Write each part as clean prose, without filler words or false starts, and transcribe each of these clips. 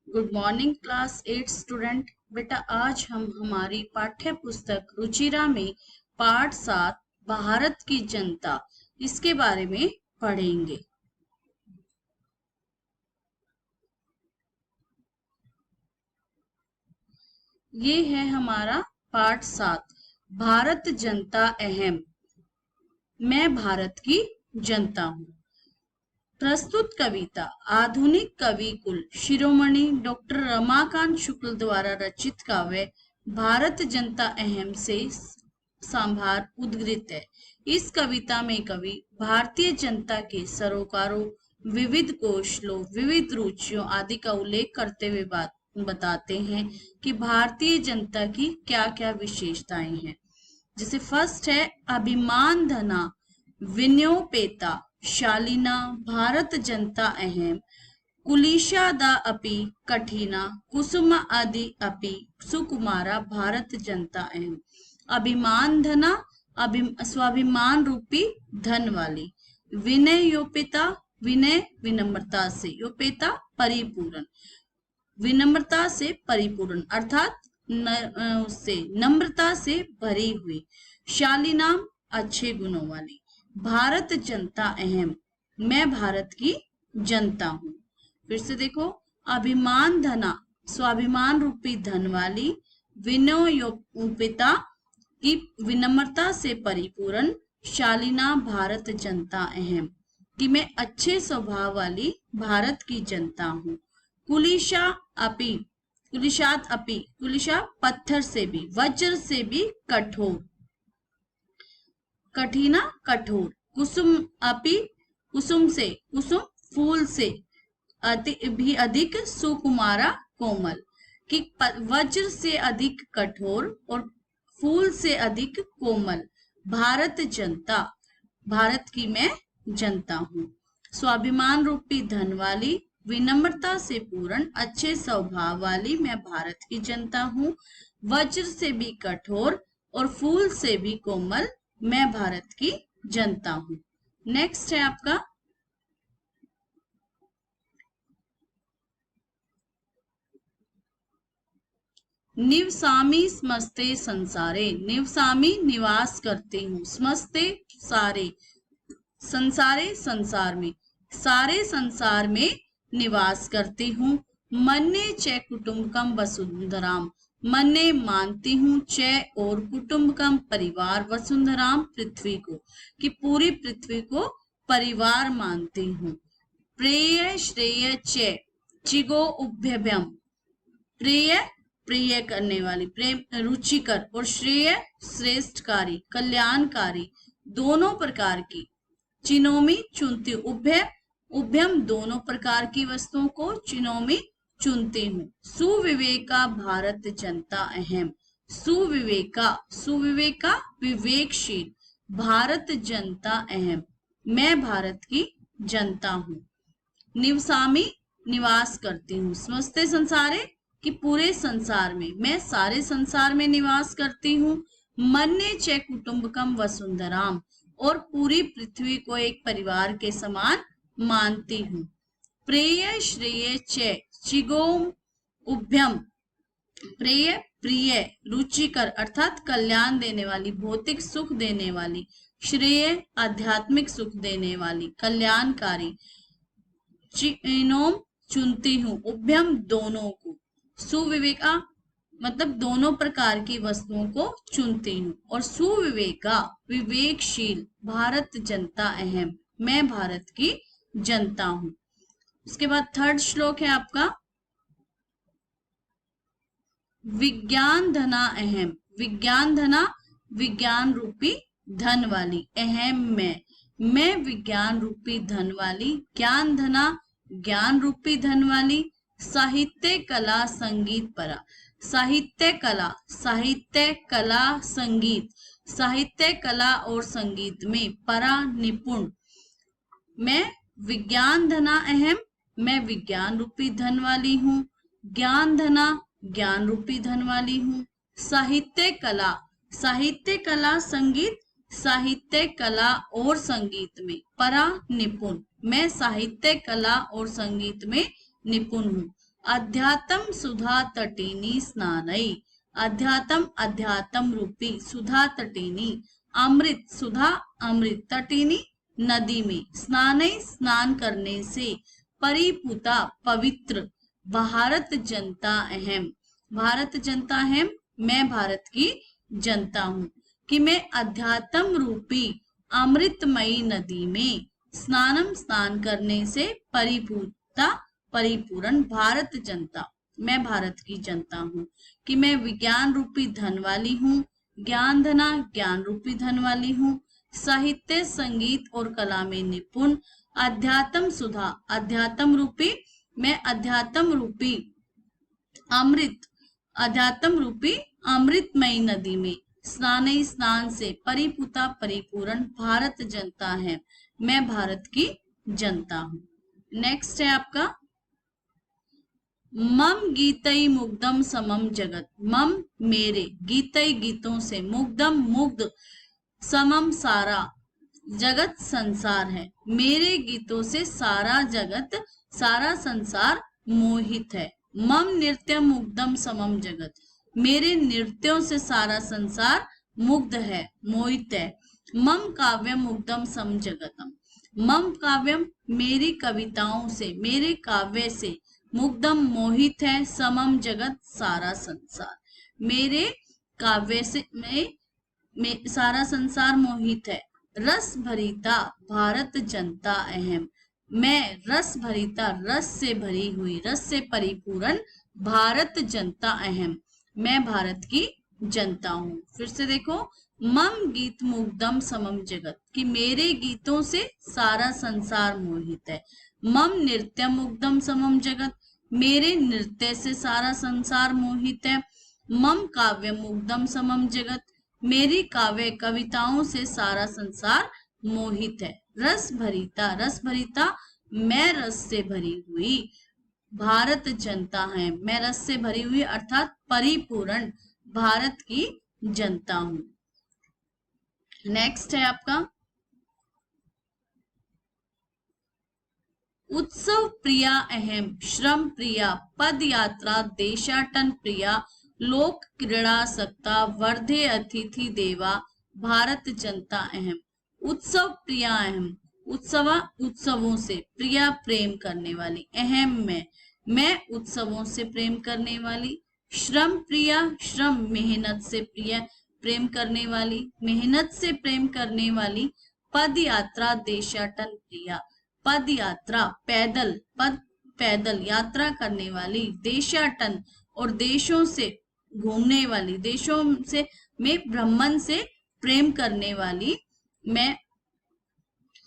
Good morning class 8 student. बेटा आज हम हमारी पाठ्य पुस्तक रुचिरा में पाठ 7 भारत की जनता इसके बारे में पढ़ेंगे। ये है हमारा पाठ 7 भारत जनता अहम। मैं भारत की जनता हूँ। प्रस्तुत कविता आधुनिक कवि कुल शिरोमणि डॉक्टर रमाकांत शुक्ल द्वारा रचित काव्य भारत जनता अहम से संभार उद्गृत है। इस कविता में कवि भारतीय जनता के सरोकारों, विविध कौशलों, विविध रुचियों आदि का उल्लेख करते हुए बताते हैं कि भारतीय जनता की क्या क्या विशेषताएं हैं। जैसे फर्स्ट है अभिमान धना विनयोपेता शालीना भारत जनता अहम कुलिशादा अपि कठिना कुसुम आदि अपि सुकुमारा भारत जनता अहम। अभिमान धना स्वाभिमान रूपी धन वाली, विनय योपिता विनय विनम्रता से, योपेता परिपूर्ण, विनम्रता से परिपूर्ण अर्थात उससे नम्रता से भरी हुई, शालीनाम अच्छे गुणों वाली, भारत जनता अहम मैं भारत की जनता हूँ। फिर से देखो अभिमान धना स्वाभिमान रूपी धन वाली, विनयोपिता की विनम्रता से परिपूर्ण, शालीना भारत जनता अहम कि मैं अच्छे स्वभाव वाली भारत की जनता हूँ। कुलिशा अपि कुलिशात अपि कुलिशा पत्थर से भी, वज्र से भी कठोर, कठिना कठोर, कुसुम अपि कुसुम से कुसुम फूल से भी अधिक, सुकुमारा कोमल कि वज्र से अधिक कठोर और फूल से अधिक कोमल, भारत जनता भारत की मैं जनता हूँ। स्वाभिमान रूपी धन वाली, विनम्रता से पूर्ण अच्छे स्वभाव वाली मैं भारत की जनता हूँ। वज्र से भी कठोर और फूल से भी कोमल मैं भारत की जनता हूँ। नेक्स्ट है आपका निवसामी स्मस्ते संसारे, निवसामी निवास करती हूँ, स्मस्ते सारे, संसारे संसार में, सारे संसार में निवास करती हूँ। मन्ने च कुटुम्बकम वसुंधराम, मन्ने मानती हूँ, च और कुटुम्बकम परिवार, वसुंधराम पृथ्वी को कि पूरी पृथ्वी को परिवार मानती हूँ। प्रेय श्रेय च चिगो उभ्यभ्यम, प्रेय प्रिय करने वाली, प्रेम रुचिकर और श्रेय श्रेष्ठकारी कल्याणकारी दोनों प्रकार की, चिनोमी चुनती, उभय उभयम दोनों प्रकार की वस्तुओं को चिनोमी चुनती हूँ। सुविवेका भारत जनता अहम, सुविवेका सुविवेका विवेकशील भारत जनता अहम मैं भारत की जनता हूँ। निवसामी निवास करती हूँ, समस्ते संसारे कि पूरे संसार में, मैं सारे संसार में निवास करती हूँ। मन्ने च कुटुम्बकम वसुंधराम और पूरी पृथ्वी को एक परिवार के समान मानती हूँ। प्रेय श्रेय च चिगोम उभ्यम, प्रेय प्रिय रुचिकर अर्थात कल्याण देने वाली, भौतिक सुख देने वाली, श्रेय आध्यात्मिक सुख देने वाली, कल्याणकारी, चिनोम चुनती हूँ, उभ्यम दोनों को, सुविवेका मतलब दोनों प्रकार की वस्तुओं को चुनती हूँ, और सुविवेका विवेकशील भारत जनता अहम मैं भारत की जनता हूँ। उसके बाद थर्ड श्लोक है आपका विज्ञान धना अहम, विज्ञान धना विज्ञान रूपी धन वाली, अहम मैं विज्ञान रूपी धन वाली, ज्ञान धना ज्ञान रूपी धन वाली, साहित्य कला संगीत परा, साहित्य कला संगीत, साहित्य कला और संगीत में परा निपुण, मैं विज्ञान धना अहम मैं विज्ञान रूपी धन वाली हूँ। ज्ञान धना ज्ञान रूपी धन वाली हूँ। साहित्य कला संगीत, साहित्य कला और संगीत में परा निपुण, मैं साहित्य कला और संगीत में निपुण हूँ। अध्यात्म सुधा तटिनी स्नानै, अध्यात्म अध्यात्म रूपी, सुधा तटिनी अमृत, सुधा अमृत, तटिनी नदी में, स्नानै स्नान करने से, परिपूता पवित्र, भारत जनता अहम, भारत जनता अहम, मैं भारत की जनता हूँ। कि मैं अध्यात्म रूपी अमृतमयी नदी में स्नानम स्नान करने से परिपूर्णता परिपूर्ण भारत जनता, मैं भारत की जनता हूँ। कि मैं विज्ञान रूपी धन वाली हूँ, ज्ञान धना ज्ञान रूपी धन वाली हूँ। साहित्य संगीत और कला में निपुण, अध्यात्म सुधा अध्यात्म रूपी, मैं अध्यात्म रूपी अमृत, अध्यात्म रूपी अमृतमयी नदी में, स्नान स्नान से, परिपूता परिपूर्ण भारत जनता है, मैं भारत की जनता हूं। नेक्स्ट है आपका मम गीतई मुग्धम समम जगत, मम मेरे, गीतई गीतों से, मुग्धम मुग्ध, समम सारा, जगत संसार है, मेरे गीतों से सारा जगत सारा संसार मोहित है। मम नृत्य मुग्धम समम जगत, मेरे नृत्यों से सारा संसार मुग्ध है, मोहित है। मम काव्यम मुग्धम सम जगतम, मम काव्यम मेरी कविताओं से, मेरे काव्य से, मुग्धम मोहित है, समम जगत सारा संसार, मेरे काव्य से में सारा संसार मोहित है। रस भरीता भारत जनता अहम, मैं रस भरीता, रस से भरी हुई, रस से परिपूर्ण भारत जनता अहम, मैं भारत की जनता हूँ। फिर से देखो, मम गीत मुग्धम समम जगत, कि मेरे गीतों से सारा संसार मोहित है। मम नृत्य मुग्धम समम जगत, मेरे नृत्य से सारा संसार मोहित है। मम काव्य मुग्धम समम जगत, मेरी काव्य कविताओं से सारा संसार मोहित है। रस भरीता, रस भरीता, मैं रस से भरी हुई, भारत जनता है, मैं रस से भरी हुई अर्थात परिपूर्ण भारत की जनता हूं। नेक्स्ट है आपका उत्सव प्रिया अहम, श्रम प्रिया, पद यात्रा देशाटन प्रिया, लोक क्रीड़ा सत्ता, वर्धे अतिथि देवा, भारत जनता अहम। उत्सव प्रिया अहम, उत्सवा उत्सवों से, प्रिया प्रेम करने वाली, अहम मैं उत्सवों से प्रेम करने वाली। श्रम प्रिया, श्रम मेहनत से प्रिय, प्रेम करने वाली, मेहनत से प्रेम करने वाली। पद यात्रा देशाटन प्रिया, पद यात्रा पैदल, पद पैदल यात्रा करने वाली, देशाटन और देशों से घूमने वाली, देशों से में भ्रमण से प्रेम करने वाली मैं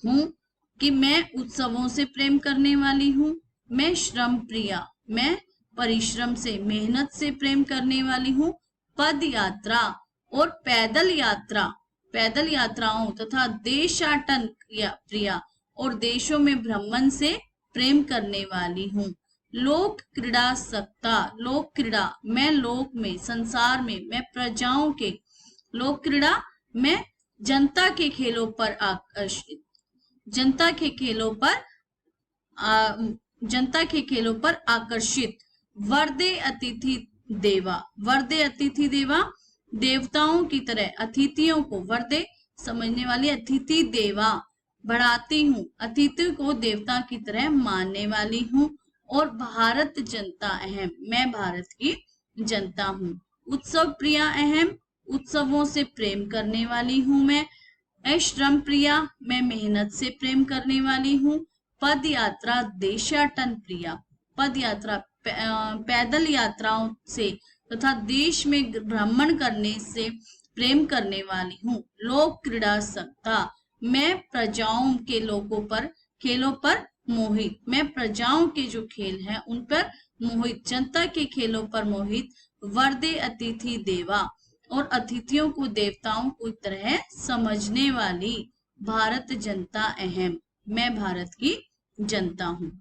हूँ। कि मैं उत्सवों से प्रेम करने वाली हूँ। मैं श्रम प्रिया, मैं परिश्रम से, मेहनत से प्रेम करने वाली हूँ। पद यात्रा और पैदल यात्रा, पैदल यात्राओं तथा देशाटन प्रिया और देशों में भ्रमण से प्रेम करने वाली हूँ। लोक क्रीड़ा सत्ता, लोक क्रीड़ा मैं लोक में, संसार में, मैं प्रजाओं के, लोक क्रीड़ा मैं जनता के खेलों पर आकर्षित, जनता के खेलों पर जनता के खेलों पर आकर्षित। वर्दे अतिथि देवा, वर्दे अतिथि देवा, देवताओं की तरह अतिथियों को, वर्दे समझने वाली, अतिथि देवा बढ़ाती हूँ, अतिथि को देवता की तरह मानने वाली हूँ। और भारत जनता अहम, मैं भारत की जनता हूँ। उत्सव प्रिया अहम, उत्सवों से प्रेम करने वाली हूँ मैं। श्रम प्रिया, मैं मेहनत से प्रेम करने वाली हूँ। पद यात्रा देशाटन प्रिया, पद यात्रा पैदल यात्राओं से तथा देश में भ्रमण करने से प्रेम करने वाली हूँ। लोक क्रीड़ा सत्ता, मैं प्रजाओं के लोगों पर, खेलों पर मोहित, मैं प्रजाओं के जो खेल हैं उन पर मोहित, जनता के खेलों पर मोहित। वर्दे अतिथि देवा, और अतिथियों को देवताओं की तरह समझने वाली, भारत जनता अहम, मैं भारत की जनता हूँ।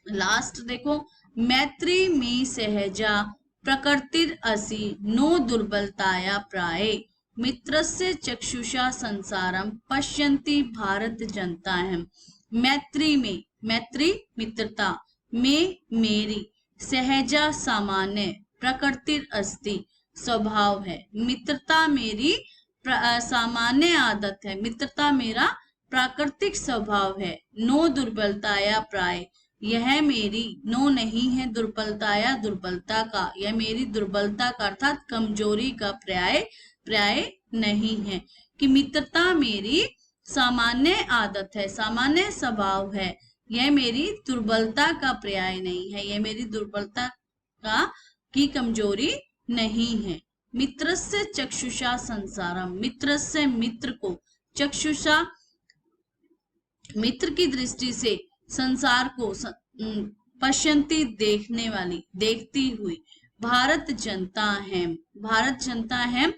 लास्ट देखो, मैत्री में सहजा प्रकृतिर असी, नो दुर्बलताया प्राय, मित्रस्य चक्षुषा संसारम पश्यन्ति भारत जनता अहम। मैत्री में, मैत्री मित्रता, में मेरी, सहजा सामान्य प्रकृतिर अस्ति स्वभाव है। मित्रता मेरी सामान्य आदत है, मित्रता मेरा प्राकृतिक स्वभाव है। नो दुर्बलता या प्राय, यह मेरी, नो नहीं है दुर्बलता या दुर्बलता का, यह मेरी दुर्बलता का अर्थात कमजोरी का पर्याय नहीं है। कि मित्रता मेरी सामान्य आदत है, सामान्य स्वभाव है, यह मेरी दुर्बलता का पर्याय नहीं है, यह मेरी दुर्बलता की कमजोरी नहीं है। मित्रस्य चक्षुषा संसारम, मित्रस्य मित्र को, चक्षुषा मित्र की दृष्टि से, संसार को पश्यंती देखने वाली, देखती हुई। भारत जनता है, भारत जनता है,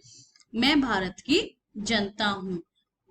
मैं भारत की जनता हूँ।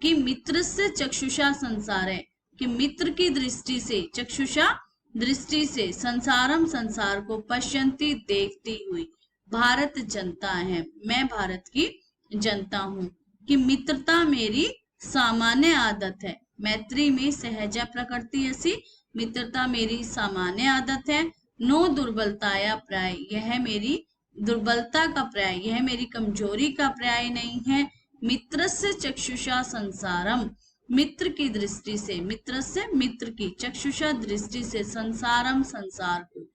कि मित्र से चक्षुषा संसार है, कि मित्र की दृष्टि से, चक्षुषा दृष्टि से, संसारम संसार को, पश्यंती देखती हुई। भारत जनता है, मैं भारत की जनता हूँ। कि मित्रता मेरी सामान्य आदत है, मैत्री में सहजा प्रकृति ऐसी, मित्रता मेरी सामान्य आदत है। नो दुर्बलता या प्राय, यह मेरी दुर्बलता का पर्याय, यह मेरी कमजोरी का पर्याय नहीं है। मित्रस्य चक्षुषा संसारम, मित्र की दृष्टि से, मित्रस्य मित्र की, चक्षुषा दृष्टि से, संसारम संसार को,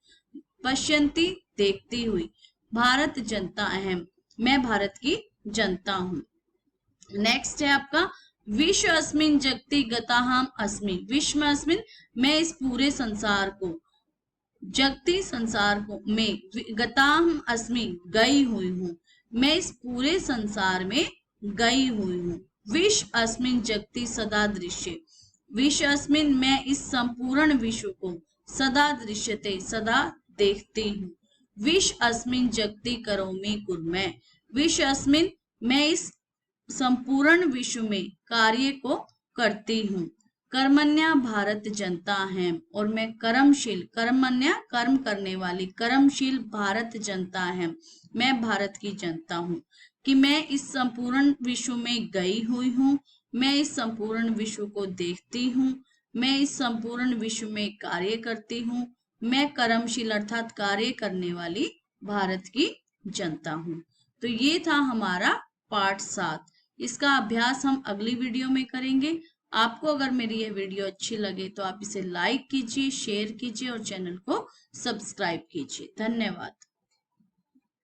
पश्यंती देखती हुई। भारत जनता अहम, मैं भारत की जनता हूँ। नेक्स्ट है आपका विश्व अस्मिन जगति गताहम अस्मि, विश्व अस्मिन मैं इस पूरे संसार को, जगति संसार को में, गताहम अस्मि गई हुई हूँ, मैं इस पूरे संसार में गई हुई हूँ। विश्व अस्मिन जगति सदा दृश्य, विश्व अस्मिन मैं इस संपूर्ण विश्व को, सदा दृश्यते सदा देखती हूँ। विश्व अस्मिन जगति करोमि कुर्मः, विश्व अस्मिन मैं इस संपूर्ण विश्व में कार्य को करती हूँ। कर्मण्या भारत जनता है, और मैं कर्मशील, कर्मण्या कर्म करने वाली, कर्मशील भारत जनता है, मैं भारत की जनता हूँ। कि मैं इस संपूर्ण विश्व में गई हुई हूँ, मैं इस संपूर्ण विश्व को देखती हूँ, मैं इस संपूर्ण विश्व में कार्य करती हूँ, मैं कर्मशील अर्थात कार्य करने वाली भारत की जनता हूँ। तो ये था हमारा पार्ट 7। इसका अभ्यास हम अगली वीडियो में करेंगे। आपको अगर मेरी यह वीडियो अच्छी लगे तो आप इसे लाइक कीजिए, शेयर कीजिए और चैनल को सब्सक्राइब कीजिए। धन्यवाद।